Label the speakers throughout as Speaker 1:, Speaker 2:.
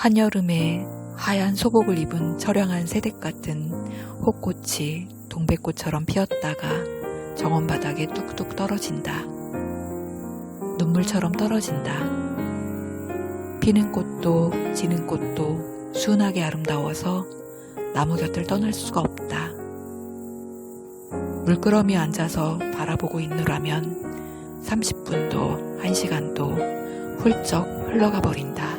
Speaker 1: 한여름에 하얀 소복을 입은 처량한 새댁 같은 호꽃이 동백꽃처럼 피었다가 정원 바닥에 뚝뚝 떨어진다. 눈물처럼 떨어진다. 피는 꽃도 지는 꽃도 순하게 아름다워서 나무 곁을 떠날 수가 없다. 물끄러미에 앉아서 바라보고 있노라면 30분도 1시간도 훌쩍 흘러가 버린다.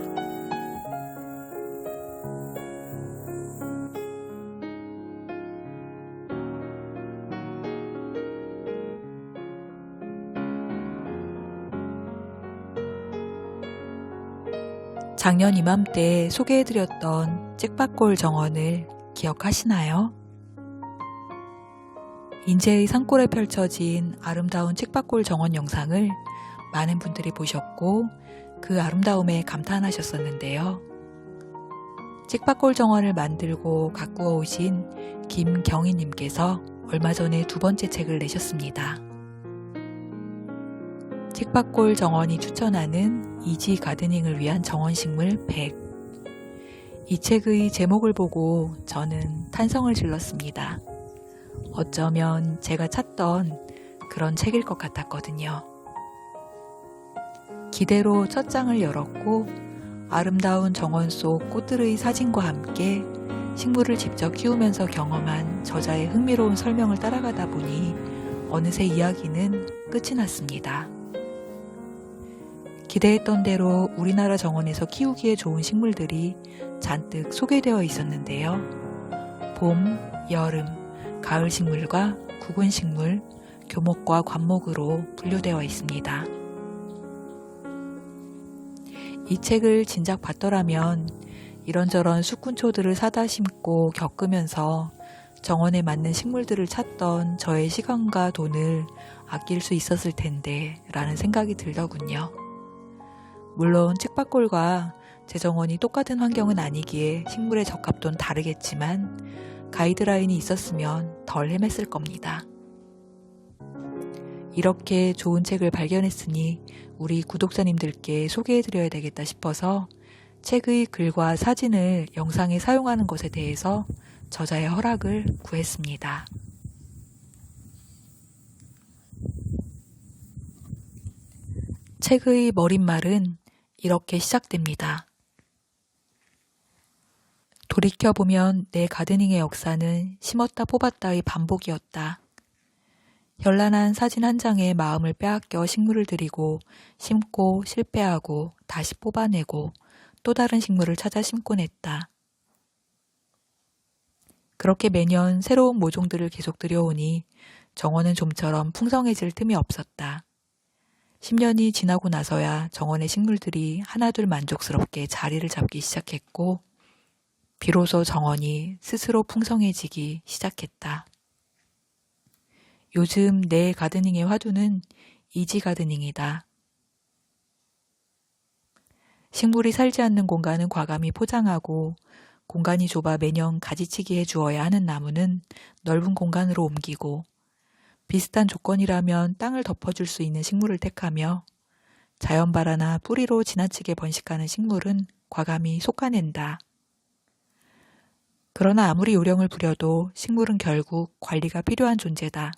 Speaker 1: 작년 이맘때 소개해드렸던 찍밭골 정원을 기억하시나요? 인제의 산골에 펼쳐진 아름다운 찍밭골 정원 영상을 많은 분들이 보셨고 그 아름다움에 감탄하셨었는데요. 찍밭골 정원을 만들고 가꾸어 오신 김경희님께서 얼마 전에 두 번째 책을 내셨습니다. 찍밭골 정원이 추천하는 이지 가드닝을 위한 정원식물 100. 이 책의 제목을 보고 저는 탄성을 질렀습니다. 어쩌면 제가 찾던 그런 책일 것 같았거든요. 기대로 첫 장을 열었고 아름다운 정원 속 꽃들의 사진과 함께 식물을 직접 키우면서 경험한 저자의 흥미로운 설명을 따라가다 보니 어느새 이야기는 끝이 났습니다. 기대했던 대로 우리나라 정원에서 키우기에 좋은 식물들이 잔뜩 소개되어 있었는데요. 봄, 여름, 가을 식물과 구근 식물, 교목과 관목으로 분류되어 있습니다. 이 책을 진작 봤더라면 이런저런 수꾼초들을 사다 심고 겪으면서 정원에 맞는 식물들을 찾던 저의 시간과 돈을 아낄 수 있었을 텐데 라는 생각이 들더군요. 물론 찍밭골과 제 정원이 똑같은 환경은 아니기에 식물의 적합도는 다르겠지만 가이드라인이 있었으면 덜 헤맸을 겁니다. 이렇게 좋은 책을 발견했으니 우리 구독자님들께 소개해드려야 되겠다 싶어서 책의 글과 사진을 영상에 사용하는 것에 대해서 저자의 허락을 구했습니다. 책의 머릿말은 이렇게 시작됩니다. 돌이켜보면 내 가드닝의 역사는 심었다 뽑았다의 반복이었다. 현란한 사진 한 장에 마음을 빼앗겨 식물을 들이고 심고 실패하고 다시 뽑아내고 또 다른 식물을 찾아 심곤 했다. 그렇게 매년 새로운 모종들을 계속 들여오니 정원은 좀처럼 풍성해질 틈이 없었다. 10년이 지나고 나서야 정원의 식물들이 하나둘 만족스럽게 자리를 잡기 시작했고 비로소 정원이 스스로 풍성해지기 시작했다. 요즘 내 가드닝의 화두는 이지 가드닝이다. 식물이 살지 않는 공간은 과감히 포장하고 공간이 좁아 매년 가지치기 해주어야 하는 나무는 넓은 공간으로 옮기고 비슷한 조건이라면 땅을 덮어줄 수 있는 식물을 택하며 자연발화나 뿌리로 지나치게 번식하는 식물은 과감히 솎아낸다. 그러나 아무리 요령을 부려도 식물은 결국 관리가 필요한 존재다.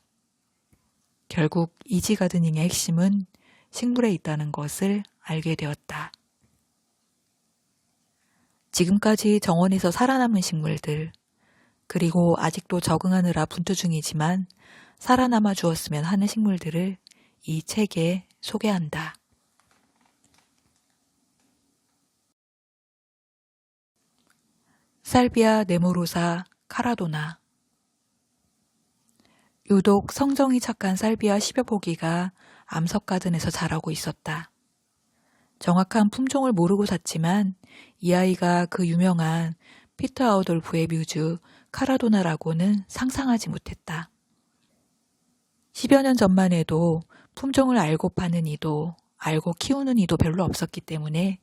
Speaker 1: 결국 이지 가드닝의 핵심은 식물에 있다는 것을 알게 되었다. 지금까지 정원에서 살아남은 식물들, 그리고 아직도 적응하느라 분투 중이지만 살아남아 주었으면 하는 식물들을 이 책에 소개한다. 살비아 네모로사 카라도나. 유독 성정이 착한 살비아 10여 포기가 암석가든에서 자라고 있었다. 정확한 품종을 모르고 샀지만 이 아이가 그 유명한 피터 아우돌프의 뮤즈 카라도나라고는 상상하지 못했다. 10여 년 전만 해도 품종을 알고 파는 이도 알고 키우는 이도 별로 없었기 때문에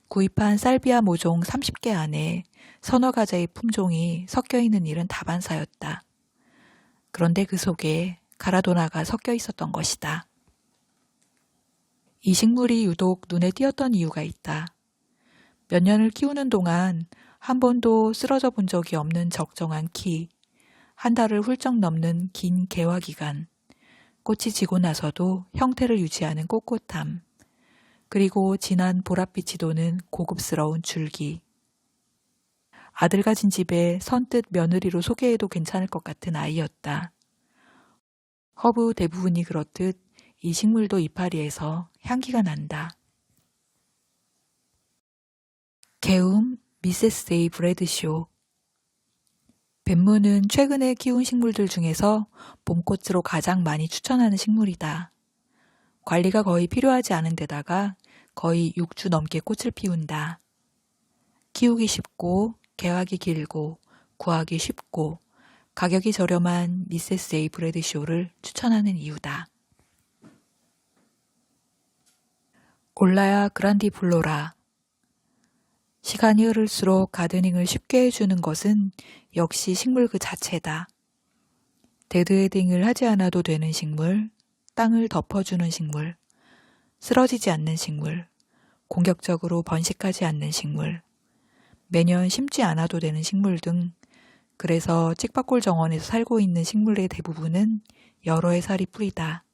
Speaker 1: 구입한 살비아 모종 30개 안에 서너 가지의 품종이 섞여 있는 일은 다반사였다. 그런데 그 속에 카라도나가 섞여 있었던 것이다. 이 식물이 유독 눈에 띄었던 이유가 있다. 몇 년을 키우는 동안 한 번도 쓰러져 본 적이 없는 적정한 키, 한 달을 훌쩍 넘는 긴 개화 기간, 꽃이 지고 나서도 형태를 유지하는 꼿꼿함, 그리고 진한 보랏빛이 도는 고급스러운 줄기. 아들 가진 집에 선뜻 며느리로 소개해도 괜찮을 것 같은 아이였다. 허브 대부분이 그렇듯 이 식물도 이파리에서 향기가 난다. 개움 미세스 A 브래드쇼. 뱀무는 최근에 키운 식물들 중에서 봄꽃으로 가장 많이 추천하는 식물이다. 관리가 거의 필요하지 않은 데다가 거의 6주 넘게 꽃을 피운다. 키우기 쉽고 개화기 길고 구하기 쉽고 가격이 저렴한 미세스 A 브래드쇼를 추천하는 이유다. 올라야 그란디플로라. 시간이 흐를수록 가드닝을 쉽게 해주는 것은 역시 식물 그 자체다. 데드헤딩을 하지 않아도 되는 식물, 땅을 덮어주는 식물, 쓰러지지 않는 식물, 공격적으로 번식하지 않는 식물, 매년 심지 않아도 되는 식물 등, 그래서 찍박골 정원에서 살고 있는 식물의 대부분은 여러 해 살이 뿌리다.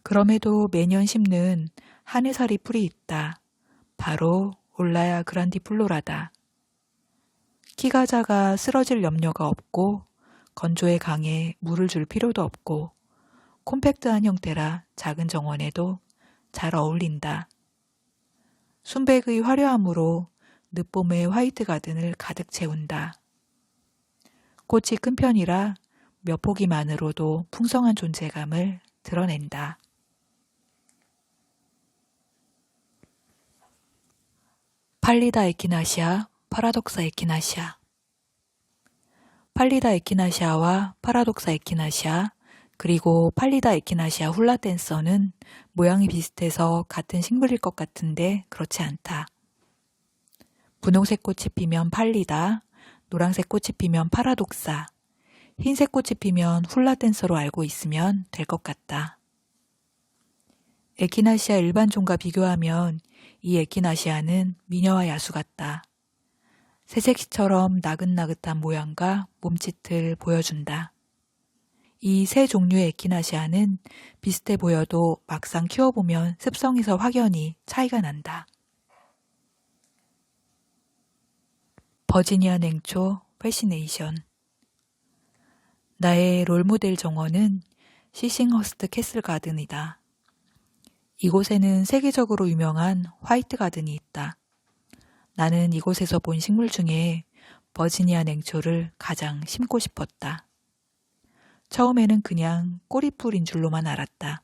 Speaker 1: 그럼에도 매년 심는 한 해 살이 뿌리 있다. 바로 올라야 그란디플로라다. 키가 작아 쓰러질 염려가 없고 건조에 강해 물을 줄 필요도 없고 콤팩트한 형태라 작은 정원에도 잘 어울린다. 순백의 화려함으로 늦봄의 화이트 가든을 가득 채운다. 꽃이 큰 편이라 몇 포기만으로도 풍성한 존재감을 드러낸다. 팔리다 에키나시아, 파라독사 에키나시아. 팔리다 에키나시아와 파라독사 에키나시아, 그리고 팔리다 에키나시아 훌라댄서는 모양이 비슷해서 같은 식물일 것 같은데 그렇지 않다. 분홍색 꽃이 피면 팔리다, 노란색 꽃이 피면 파라독사, 흰색 꽃이 피면 훌라댄서로 알고 있으면 될 것 같다. 에키나시아 일반종과 비교하면 이 에키나시아는 미녀와 야수 같다. 새색시처럼 나긋나긋한 모양과 몸짓을 보여준다. 이 세 종류의 에키나시아는 비슷해 보여도 막상 키워보면 습성에서 확연히 차이가 난다. 버지니아 냉초 패시네이션. 나의 롤모델 정원은 시싱허스트 캐슬 가든이다. 이곳에는 세계적으로 유명한 화이트 가든이 있다. 나는 이곳에서 본 식물 중에 버지니아 냉초를 가장 심고 싶었다. 처음에는 그냥 꼬리풀인 줄로만 알았다.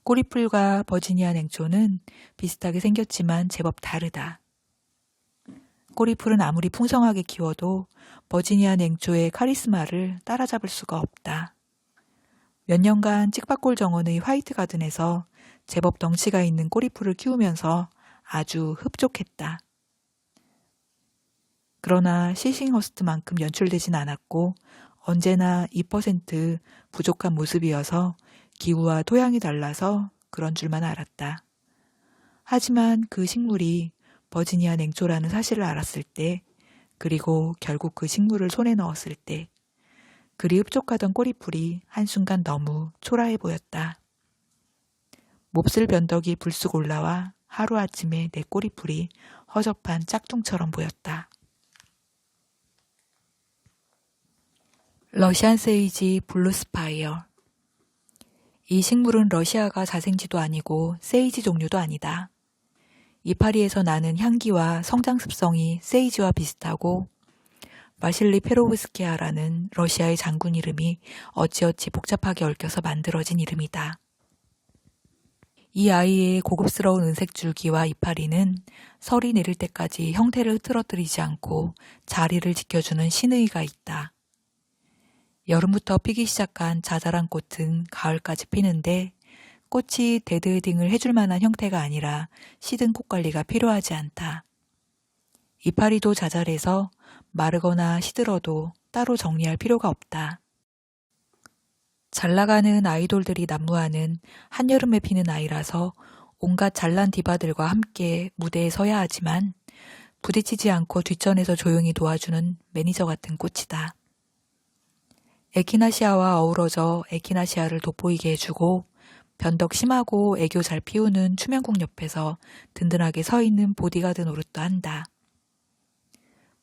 Speaker 1: 꼬리풀과 버지니아 냉초는 비슷하게 생겼지만 제법 다르다. 꼬리풀은 아무리 풍성하게 키워도 버지니아 냉초의 카리스마를 따라잡을 수가 없다. 몇 년간 찍박골 정원의 화이트 가든에서 제법 덩치가 있는 꼬리풀을 키우면서 아주 흡족했다. 그러나 시싱허스트만큼 연출되진 않았고 언제나 2% 부족한 모습이어서 기후와 토양이 달라서 그런 줄만 알았다. 하지만 그 식물이 버지니아 냉초라는 사실을 알았을 때, 그리고 결국 그 식물을 손에 넣었을 때, 그리 흡족하던 꼬리풀이 한순간 너무 초라해 보였다. 몹쓸 변덕이 불쑥 올라와 하루아침에 내 꼬리풀이 허접한 짝퉁처럼 보였다. 러시안 세이지 블루스파이어. 이 식물은 러시아가 자생지도 아니고 세이지 종류도 아니다. 이파리에서 나는 향기와 성장 습성이 세이지와 비슷하고 바실리 페로브스키아라는 러시아의 장군 이름이 어찌어찌 복잡하게 얽혀서 만들어진 이름이다. 이 아이의 고급스러운 은색 줄기와 이파리는 설이 내릴 때까지 형태를 흐트러뜨리지 않고 자리를 지켜주는 신의가 있다. 여름부터 피기 시작한 자잘한 꽃은 가을까지 피는데 꽃이 데드헤딩을 해줄 만한 형태가 아니라 시든 꽃 관리가 필요하지 않다. 이파리도 자잘해서 마르거나 시들어도 따로 정리할 필요가 없다. 잘 나가는 아이돌들이 난무하는 한여름에 피는 아이라서 온갖 잘난 디바들과 함께 무대에 서야 하지만 부딪히지 않고 뒷전에서 조용히 도와주는 매니저 같은 꽃이다. 에키나시아와 어우러져 에키나시아를 돋보이게 해주고 변덕 심하고 애교 잘 피우는 추명국 옆에서 든든하게 서 있는 보디가드 노릇도 한다.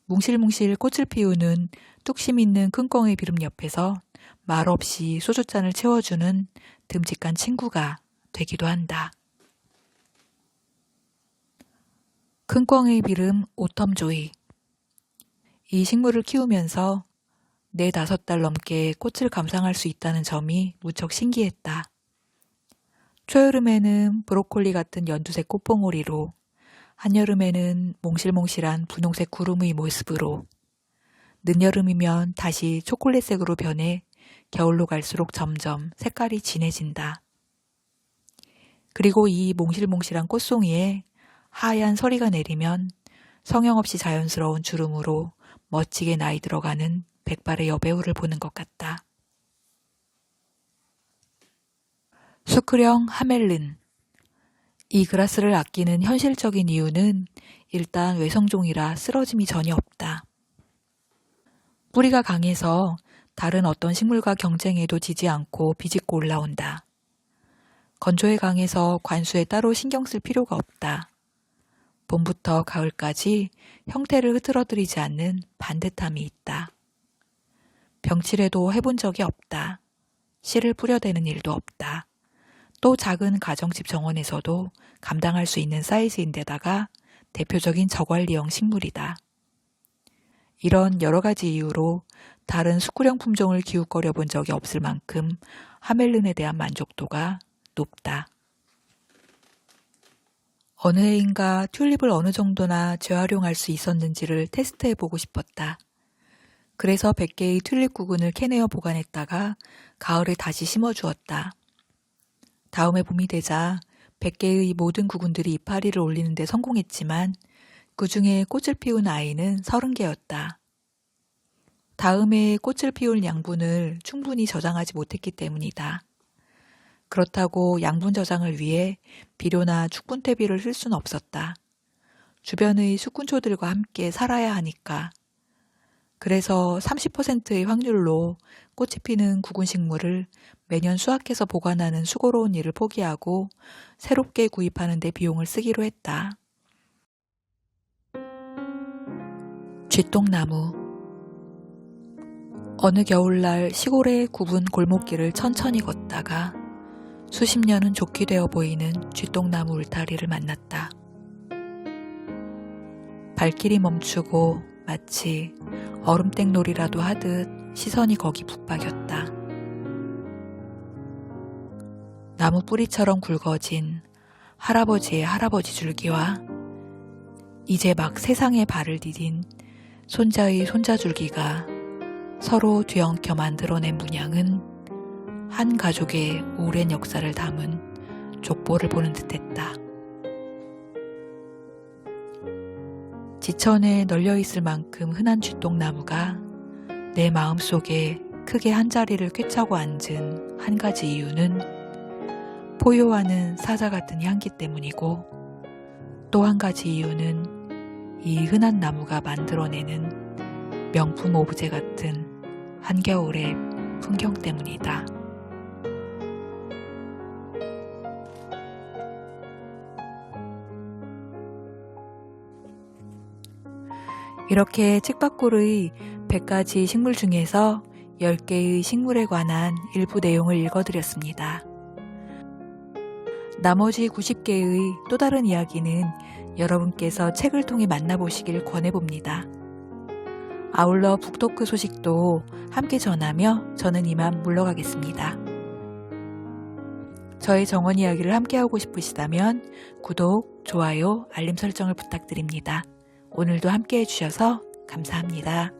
Speaker 1: 뭉실뭉실 꽃을 피우는 뚝심 있는 큰꽁의 비름 옆에서 말없이 소주잔을 채워주는 듬직한 친구가 되기도 한다. 큰꽁의 비름 오텀조이. 이 식물을 키우면서 4-5달 넘게 꽃을 감상할 수 있다는 점이 무척 신기했다. 초여름에는 브로콜리 같은 연두색 꽃봉오리로, 한여름에는 몽실몽실한 분홍색 구름의 모습으로, 늦여름이면 다시 초콜릿색으로 변해 겨울로 갈수록 점점 색깔이 진해진다. 그리고 이 몽실몽실한 꽃송이에 하얀 서리가 내리면 성형 없이 자연스러운 주름으로 멋지게 나이 들어가는 백발의 여배우를 보는 것 같다. 수크령 하멜른. 이 그라스를 아끼는 현실적인 이유는 일단 외성종이라 쓰러짐이 전혀 없다. 뿌리가 강해서 다른 어떤 식물과 경쟁해도 지지 않고 비집고 올라온다. 건조에 강해서 관수에 따로 신경 쓸 필요가 없다. 봄부터 가을까지 형태를 흐트러뜨리지 않는 반듯함이 있다. 병치레도 해본 적이 없다. 씨를 뿌려대는 일도 없다. 또 작은 가정집 정원에서도 감당할 수 있는 사이즈인데다가 대표적인 저관리형 식물이다. 이런 여러 가지 이유로 다른 수쿠령 품종을 기웃거려 본 적이 없을 만큼 하멜른에 대한 만족도가 높다. 어느 해인가 튤립을 어느 정도나 재활용할 수 있었는지를 테스트해보고 싶었다. 그래서 100개의 튤립 구근을 캐내어 보관했다가 가을에 다시 심어주었다. 다음에 봄이 되자 100개의 모든 구근들이 이파리를 올리는 데 성공했지만 그 중에 꽃을 피운 아이는 30개였다. 다음에 꽃을 피울 양분을 충분히 저장하지 못했기 때문이다. 그렇다고 양분 저장을 위해 비료나 축분퇴비를 쓸 수는 없었다. 주변의 숙군초들과 함께 살아야 하니까. 그래서 30%의 확률로 꽃이 피는 구근식물을 매년 수확해서 보관하는 수고로운 일을 포기하고 새롭게 구입하는 데 비용을 쓰기로 했다. 쥐똥나무. 어느 겨울날 시골의 굽은 골목길을 천천히 걷다가 수십 년은 좋게 되어 보이는 쥐똥나무 울타리를 만났다. 발길이 멈추고 마치 얼음땡놀이라도 하듯 시선이 거기 북박였다. 나무 뿌리처럼 굵어진 할아버지의 할아버지 줄기와 이제 막 세상에 발을 디딘 손자의 손자 줄기가 서로 뒤엉켜 만들어낸 문양은 한 가족의 오랜 역사를 담은 족보를 보는 듯했다. 지천에 널려있을 만큼 흔한 쥐똥나무가 내 마음속에 크게 한 자리를 꿰차고 앉은 한 가지 이유는 포효하는 사자 같은 향기 때문이고 또 한 가지 이유는 이 흔한 나무가 만들어내는 명품 오브제 같은 한겨울의 풍경 때문이다. 이렇게 책밖으로의 100가지 식물 중에서 10개의 식물에 관한 일부 내용을 읽어드렸습니다. 나머지 90개의 또 다른 이야기는 여러분께서 책을 통해 만나보시길 권해봅니다. 아울러 북토크 소식도 함께 전하며 저는 이만 물러가겠습니다. 저의 정원 이야기를 함께하고 싶으시다면 구독, 좋아요, 알림 설정을 부탁드립니다. 오늘도 함께 해주셔서 감사합니다.